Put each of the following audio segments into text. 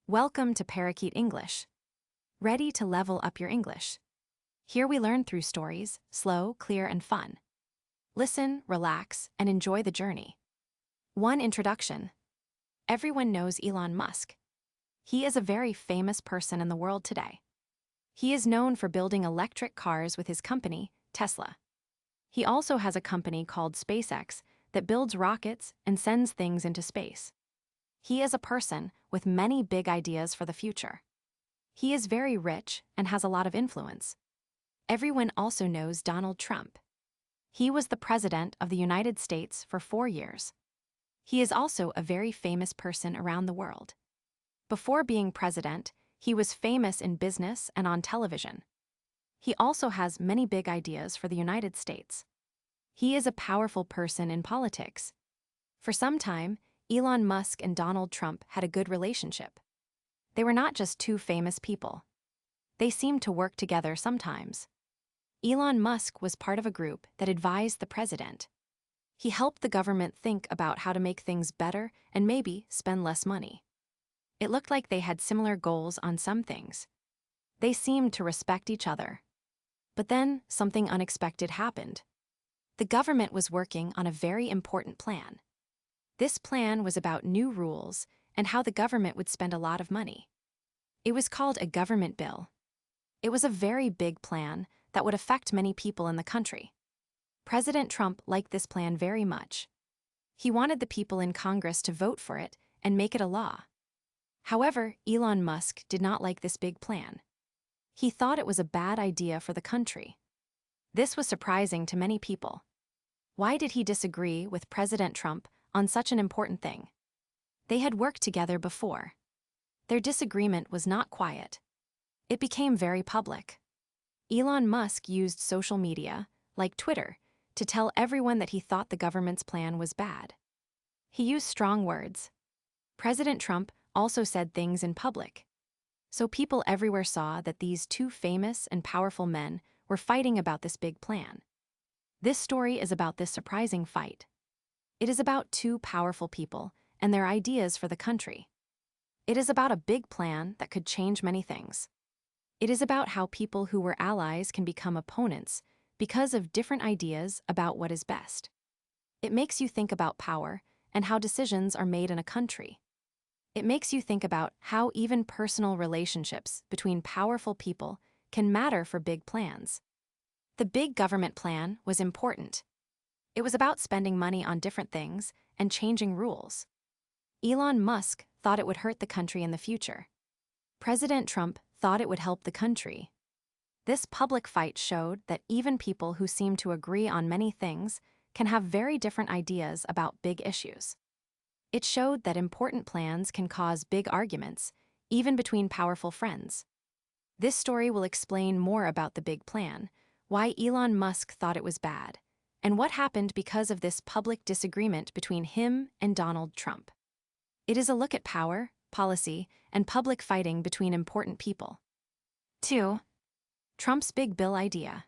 Welcome to Parakeet English. Ready to level up your English? Here we learn through stories, slow, clear, and fun. Listen, relax, and enjoy the journey. 1. Introduction. Everyone knows Elon Musk. He is a very famous person in the world today. He is known for building electric cars with his company, Tesla. He also has a company called SpaceX that builds rockets and sends things into space. He is a person with many big ideas for the future. He is very rich and has a lot of influence. Everyone also knows Donald Trump. He was the president of the United States for 4 years. He is also a very famous person around the world. Before being president, he was famous in business and on television. He also has many big ideas for the United States. He is a powerful person in politics. For some time, Elon Musk and Donald Trump had a good relationship. They were not just two famous people. They seemed to work together sometimes. Elon Musk was part of a group that advised the president. He helped the government think about how to make things better and maybe spend less money. It looked like they had similar goals on some things. They seemed to respect each other. But then something unexpected happened. The government was working on a very important plan. This plan was about new rules and how the government would spend a lot of money. It was called a government bill. It was a very big plan that would affect many people in the country. President Trump liked this plan very much. He wanted the people in Congress to vote for it and make it a law. However, Elon Musk did not like this big plan. He thought it was a bad idea for the country. This was surprising to many people. Why did he disagree with President Trump on such an important thing? They had worked together before. Their disagreement was not quiet. It became very public. Elon Musk used social media, like Twitter, to tell everyone that he thought the government's plan was bad. He used strong words. President Trump also said things in public. So people everywhere saw that these two famous and powerful men were fighting about this big plan. This story is about this surprising fight. It is about two powerful people and their ideas for the country. It is about a big plan that could change many things. It is about how people who were allies can become opponents because of different ideas about what is best. It makes you think about power and how decisions are made in a country. It makes you think about how even personal relationships between powerful people can matter for big plans. The big government plan was important. It was about spending money on different things and changing rules. Elon Musk thought it would hurt the country in the future. President Trump thought it would help the country. This public fight showed that even people who seem to agree on many things can have very different ideas about big issues. It showed that important plans can cause big arguments, even between powerful friends. This story will explain more about the big plan, why Elon Musk thought it was bad, and what happened because of this public disagreement between him and Donald Trump. It is a look at power, policy, and public fighting between important people. 2. Trump's big bill idea.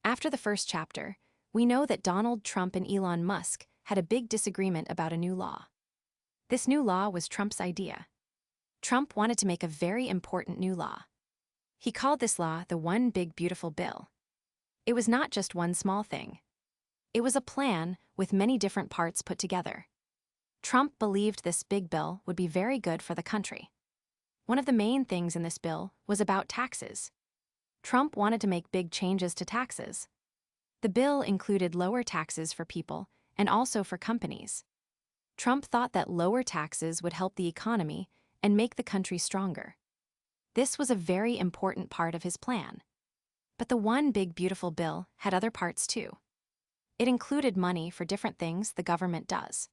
After the first chapter, we know that Donald Trump and Elon Musk had a big disagreement about a new law. This new law was Trump's idea. Trump wanted to make a very important new law. He called this law the One Big Beautiful Bill. It was not just one small thing. It was a plan with many different parts put together. Trump believed this big bill would be very good for the country. One of the main things in this bill was about taxes. Trump wanted to make big changes to taxes. The bill included lower taxes for people and also for companies. Trump thought that lower taxes would help the economy and make the country stronger. This was a very important part of his plan. But the One Big Beautiful Bill had other parts too. It included money for different things the government does.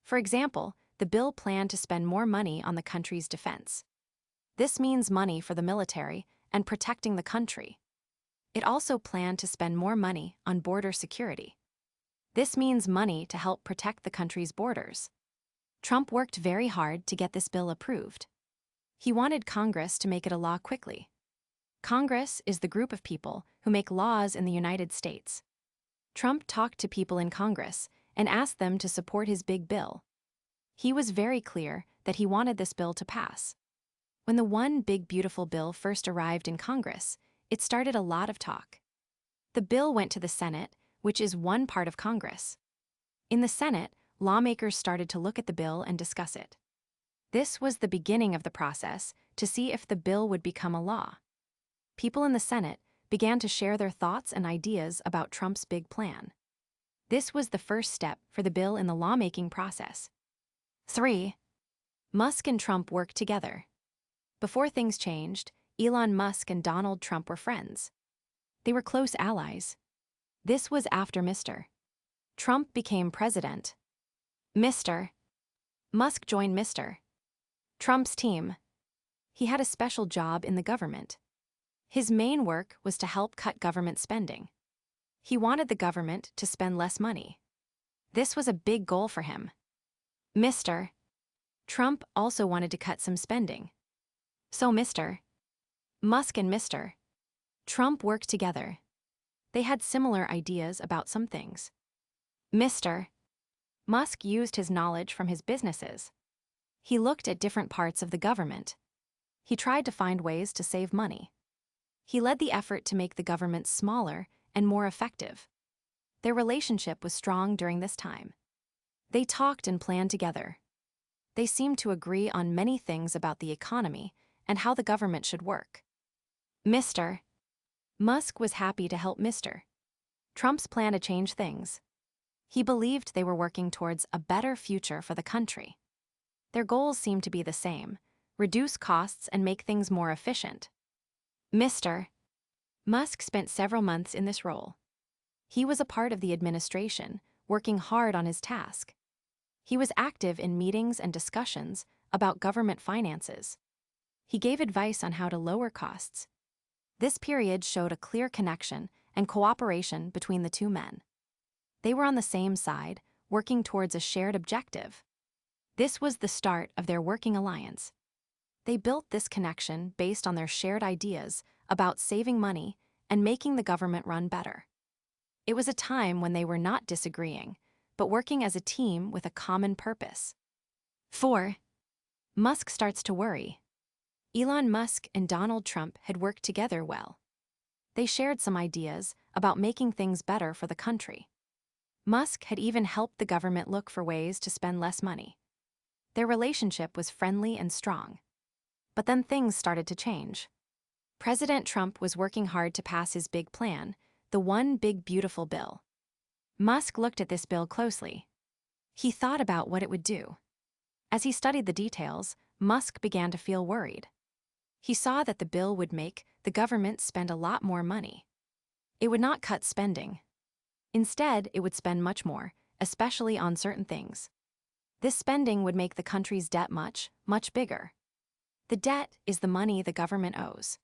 For example, the bill planned to spend more money on the country's defense. This means money for the military and protecting the country. It also planned to spend more money on border security. This means money to help protect the country's borders. Trump worked very hard to get this bill approved. He wanted Congress to make it a law quickly. Congress is the group of people who make laws in the United States. Trump talked to people in Congress and asked them to support his big bill. He was very clear that he wanted this bill to pass. When the One Big Beautiful Bill first arrived in Congress, it started a lot of talk. The bill went to the Senate, which is one part of Congress. In the Senate, lawmakers started to look at the bill and discuss it. This was the beginning of the process to see if the bill would become a law. People in the Senate began to share their thoughts and ideas about Trump's big plan. This was the first step for the bill in the lawmaking process. 3. Musk and Trump worked together. Before things changed, Elon Musk and Donald Trump were friends. They were close allies. This was after Mr. Trump became president. Mr. Musk joined Mr. Trump's team. He had a special job in the government. His main work was to help cut government spending. He wanted the government to spend less money. This was a big goal for him. Mr. Trump also wanted to cut some spending. So Mr. Musk and Mr. Trump worked together. They had similar ideas about some things. Mr. Musk used his knowledge from his businesses. He looked at different parts of the government. He tried to find ways to save money. He led the effort to make the government smaller and more effective. Their relationship was strong during this time. They talked and planned together. They seemed to agree on many things about the economy and how the government should work. Mr. Musk was happy to help Mr. Trump's plan to change things. He believed they were working towards a better future for the country. Their goals seemed to be the same: reduce costs and make things more efficient. Mr. Musk spent several months in this role. He was a part of the administration, working hard on his task. He was active in meetings and discussions about government finances. He gave advice on how to lower costs. This period showed a clear connection and cooperation between the two men. They were on the same side, working towards a shared objective. This was the start of their working alliance. They built this connection based on their shared ideas about saving money and making the government run better. It was a time when they were not disagreeing, but working as a team with a common purpose. 4. Musk starts to worry. Elon Musk and Donald Trump had worked together well. They shared some ideas about making things better for the country. Musk had even helped the government look for ways to spend less money. Their relationship was friendly and strong. But then things started to change. President Trump was working hard to pass his big plan, the One Big Beautiful Bill. Musk looked at this bill closely. He thought about what it would do. As he studied the details, Musk began to feel worried. He saw that the bill would make the government spend a lot more money. It would not cut spending. Instead, it would spend much more, especially on certain things. This spending would make the country's debt much, much bigger. The debt is the money the government owes.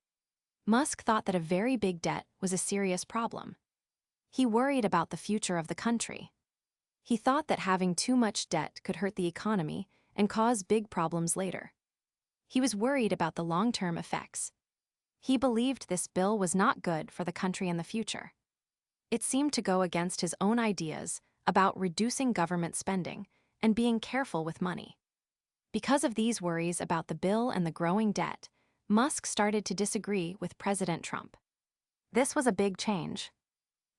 Musk thought that a very big debt was a serious problem. He worried about the future of the country. He thought that having too much debt could hurt the economy and cause big problems later. He was worried about the long-term effects. He believed this bill was not good for the country in the future. It seemed to go against his own ideas about reducing government spending and being careful with money. Because of these worries about the bill and the growing debt, Musk started to disagree with President Trump. This was a big change.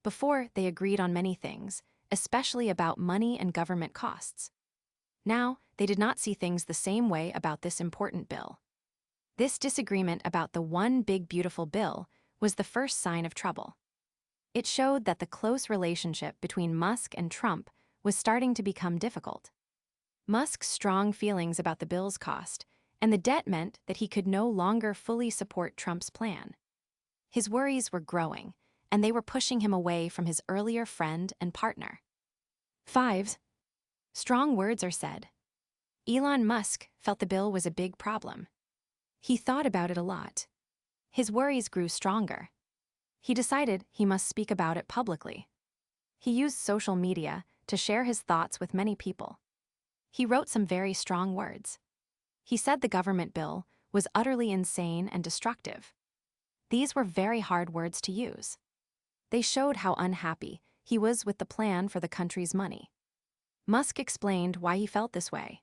Before, they agreed on many things, especially about money and government costs. Now, they did not see things the same way about this important bill. This disagreement about the One Big Beautiful Bill was the first sign of trouble. It showed that the close relationship between Musk and Trump was starting to become difficult. Musk's strong feelings about the bill's cost and the debt meant that he could no longer fully support Trump's plan. His worries were growing, and they were pushing him away from his earlier friend and partner. 5. Strong words are said. Elon Musk felt the bill was a big problem. He thought about it a lot. His worries grew stronger. He decided he must speak about it publicly. He used social media to share his thoughts with many people. He wrote some very strong words. He said the government bill was utterly insane and destructive. These were very hard words to use. They showed how unhappy he was with the plan for the country's money. Musk explained why he felt this way.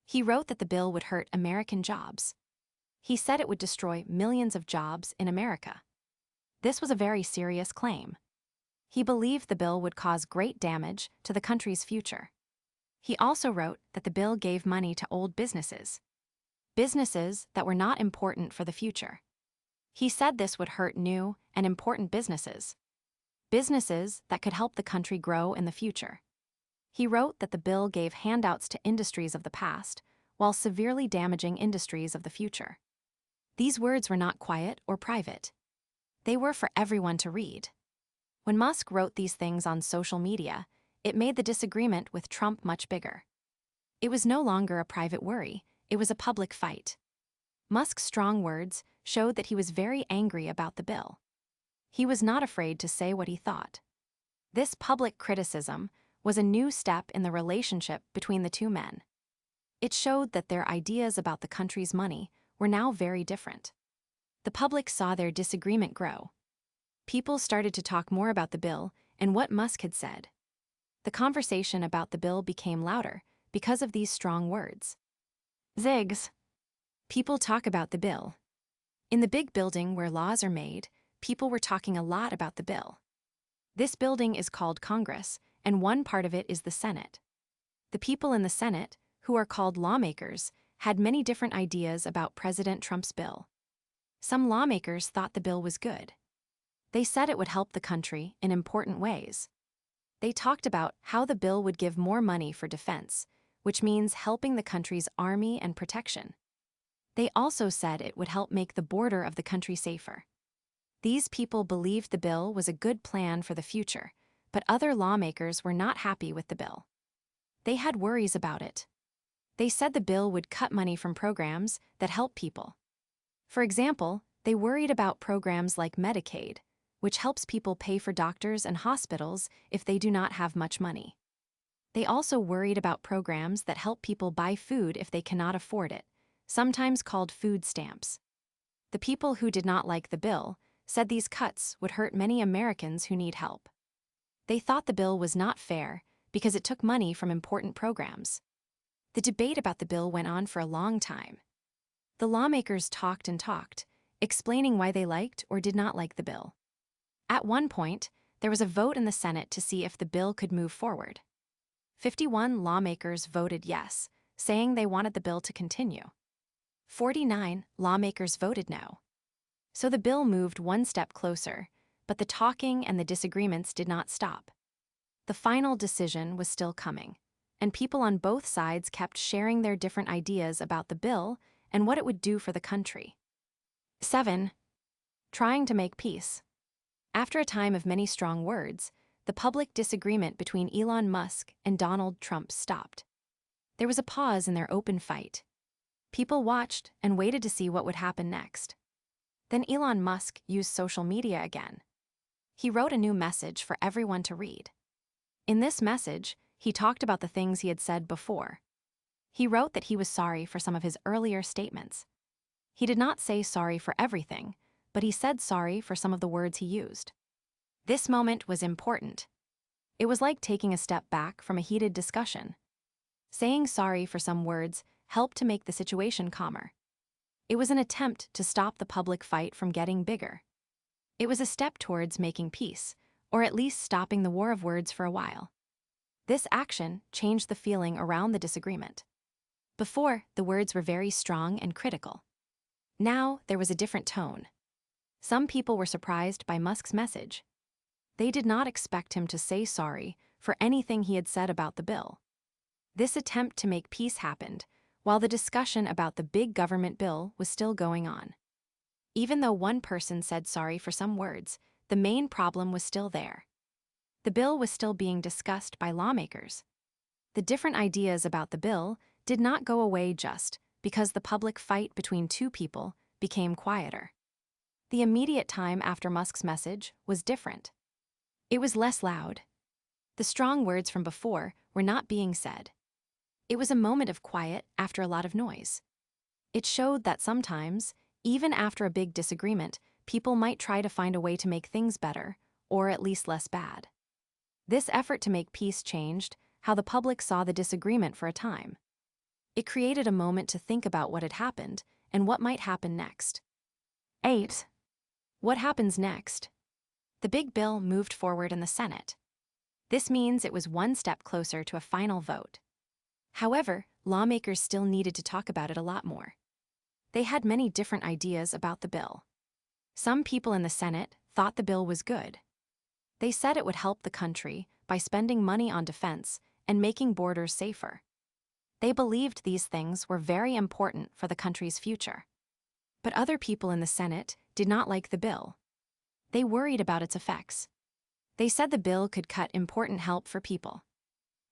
He wrote that the bill would hurt American jobs. He said it would destroy millions of jobs in America. This was a very serious claim. He believed the bill would cause great damage to the country's future. He also wrote that the bill gave money to old businesses that were not important for the future. He said this would hurt new and important businesses that could help the country grow in the future. He wrote that the bill gave handouts to industries of the past while severely damaging industries of the future. These words were not quiet or private. They were for everyone to read. When Musk wrote these things on social media, it made the disagreement with Trump much bigger. It was no longer a private worry, it was a public fight. Musk's strong words showed that he was very angry about the bill. He was not afraid to say what he thought. This public criticism was a new step in the relationship between the two men. It showed that their ideas about the country's money were now very different. The public saw their disagreement grow. People started to talk more about the bill and what Musk had said. The conversation about the bill became louder because of these strong words. Zigs. People talk about the bill. In the big building where laws are made, people were talking a lot about the bill. This building is called Congress, and one part of it is the Senate. The people in the Senate, who are called lawmakers, had many different ideas about President Trump's bill. Some lawmakers thought the bill was good. They said it would help the country in important ways. They talked about how the bill would give more money for defense, which means helping the country's army and protection. They also said it would help make the border of the country safer. These people believed the bill was a good plan for the future, but other lawmakers were not happy with the bill. They had worries about it. They said the bill would cut money from programs that help people. For example, they worried about programs like Medicaid, which helps people pay for doctors and hospitals if they do not have much money. They also worried about programs that help people buy food if they cannot afford it, sometimes called food stamps. The people who did not like the bill said these cuts would hurt many Americans who need help. They thought the bill was not fair because it took money from important programs. The debate about the bill went on for a long time. The lawmakers talked and talked, explaining why they liked or did not like the bill. At one point, there was a vote in the Senate to see if the bill could move forward. 51 lawmakers voted yes, saying they wanted the bill to continue. 49 lawmakers voted no. So the bill moved one step closer, but the talking and the disagreements did not stop. The final decision was still coming, and people on both sides kept sharing their different ideas about the bill and what it would do for the country. 7. Trying to make peace. After a time of many strong words, the public disagreement between Elon Musk and Donald Trump stopped. There was a pause in their open fight. People watched and waited to see what would happen next. Then Elon Musk used social media again. He wrote a new message for everyone to read. In this message, he talked about the things he had said before. He wrote that he was sorry for some of his earlier statements. He did not say sorry for everything, but he said sorry for some of the words he used. This moment was important. It was like taking a step back from a heated discussion. Saying sorry for some words helped to make the situation calmer. It was an attempt to stop the public fight from getting bigger. It was a step towards making peace, or at least stopping the war of words for a while. This action changed the feeling around the disagreement. Before, the words were very strong and critical. Now, there was a different tone. Some people were surprised by Musk's message. They did not expect him to say sorry for anything he had said about the bill. This attempt to make peace happened while the discussion about the big government bill was still going on. Even though one person said sorry for some words, the main problem was still there. The bill was still being discussed by lawmakers. The different ideas about the bill did not go away just because the public fight between two people became quieter. The immediate time after Musk's message was different. It was less loud. The strong words from before were not being said. It was a moment of quiet after a lot of noise. It showed that sometimes, even after a big disagreement, people might try to find a way to make things better, or at least less bad. This effort to make peace changed how the public saw the disagreement for a time. It created a moment to think about what had happened and what might happen next. 8. What happens next? The big bill moved forward in the Senate. This means it was one step closer to a final vote. However, lawmakers still needed to talk about it a lot more. They had many different ideas about the bill. Some people in the Senate thought the bill was good. They said it would help the country by spending money on defense and making borders safer. They believed these things were very important for the country's future. But other people in the Senate did not like the bill. They worried about its effects. They said the bill could cut important help for people.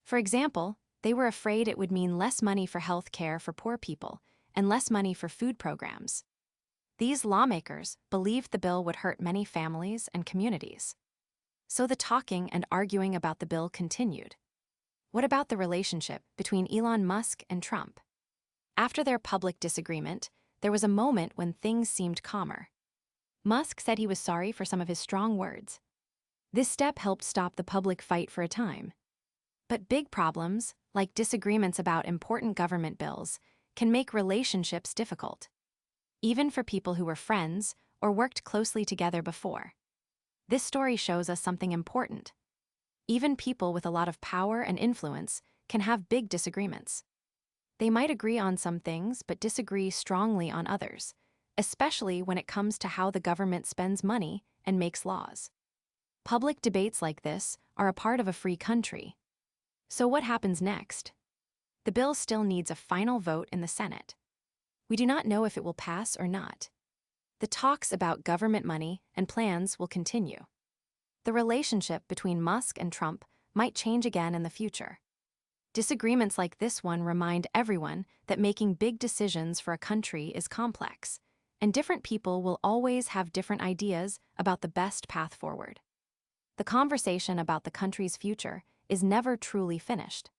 For example, they were afraid it would mean less money for health care for poor people and less money for food programs. These lawmakers believed the bill would hurt many families and communities. So the talking and arguing about the bill continued. What about the relationship between Elon Musk and Trump? After their public disagreement, there was a moment when things seemed calmer. Musk said he was sorry for some of his strong words. This step helped stop the public fight for a time. But big problems, like disagreements about important government bills, can make relationships difficult, even for people who were friends or worked closely together before. This story shows us something important. Even people with a lot of power and influence can have big disagreements. They might agree on some things but disagree strongly on others, especially when it comes to how the government spends money and makes laws. Public debates like this are a part of a free country. So what happens next? The bill still needs a final vote in the Senate. We do not know if it will pass or not. The talks about government money and plans will continue. The relationship between Musk and Trump might change again in the future. Disagreements like this one remind everyone that making big decisions for a country is complex, and different people will always have different ideas about the best path forward. The conversation about the country's future is never truly finished.